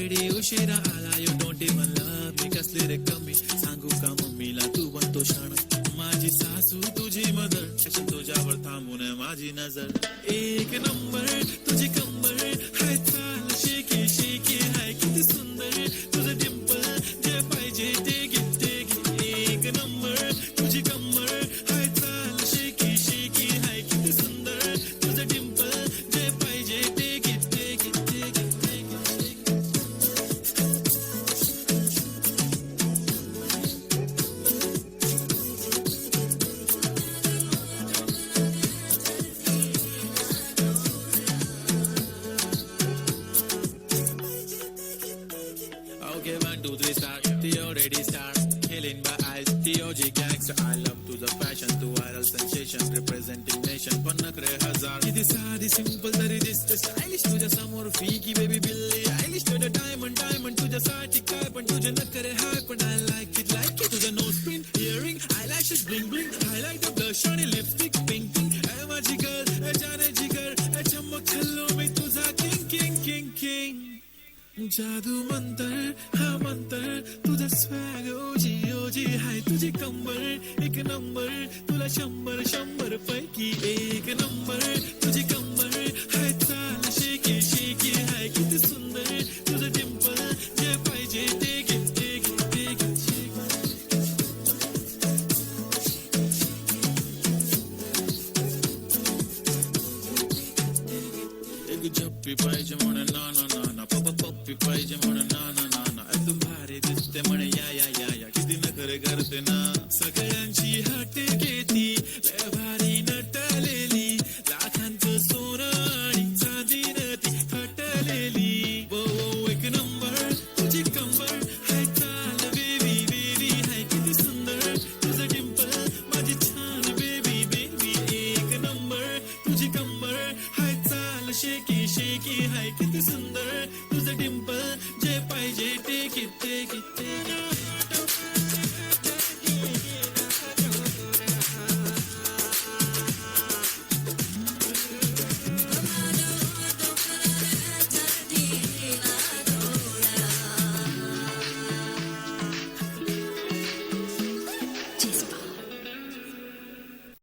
Already उशिरा आला you don't even love me कसले रे कमी सांगू का मम्मीला तू बनतो शाण माझी सासू तुझी मदर तुझ्यावर थांबून माझी नजर एक नंबर तुझी कंबर हाय चाल शेकी शेकी हाय किती सुंदर तुझं डिंपल जे पाहिजे ते घे एक नंबर तुझी कंबर हाय चाल शेकी शेकी हाय किती सुंदर तुझं डिंपल जे पाहिजे ते घे Okay, 1, 2, 3, start. The already start. Killing my eyes. The OG gangster. I love to the fashion, to viral sensation, representing nation. पन्नकरे हजार. किती साधी simple तरी दिसते stylish. तुझ्या समोर फीकी baby बिल्ली. Eilish तुझं diamond तुझ्यासाठी काय पण तुझे नखरे हाय पण I like it. तुझं nose pin, earring, eyelashes bling bling. Highlight the blush आणि lipstick pink pink. ऐ माझी girl, ऐ जाने जिगर, ऐ चमक छल्लो मी तुझा king. जादू मंतर हा मंतर तुझा स्वॅग ओजी ओजी हाय तुझी कंबर एक नंबर तुला 100 पैकी एक नंबर तुझी कंबर हाय चाल शेकी शेकी हाय किती सुंदर तुझं डिंपल जे पाहिजे ते घे एक झप्पी पाहिजे म्हणून ना पप्पी पाहिजे म्हणून ना एकदम भारी दिसते म्हणे या किती नखरे करते ना सगळ्यांची हट घेती लय भारी नटलेली लाखांचं सोनं आणि चांदीनं ती फटलेली वो एक नंबर तुझी कंबर हाय चाल बेबी हाय किती सुंदर तुझं डिंपल माझी छान बेबी एक नंबर तुझी कंबर हाय चाल शेकी शेकी हाय किती सुंदर तुझं डिंपल जे पाहिजे ते किती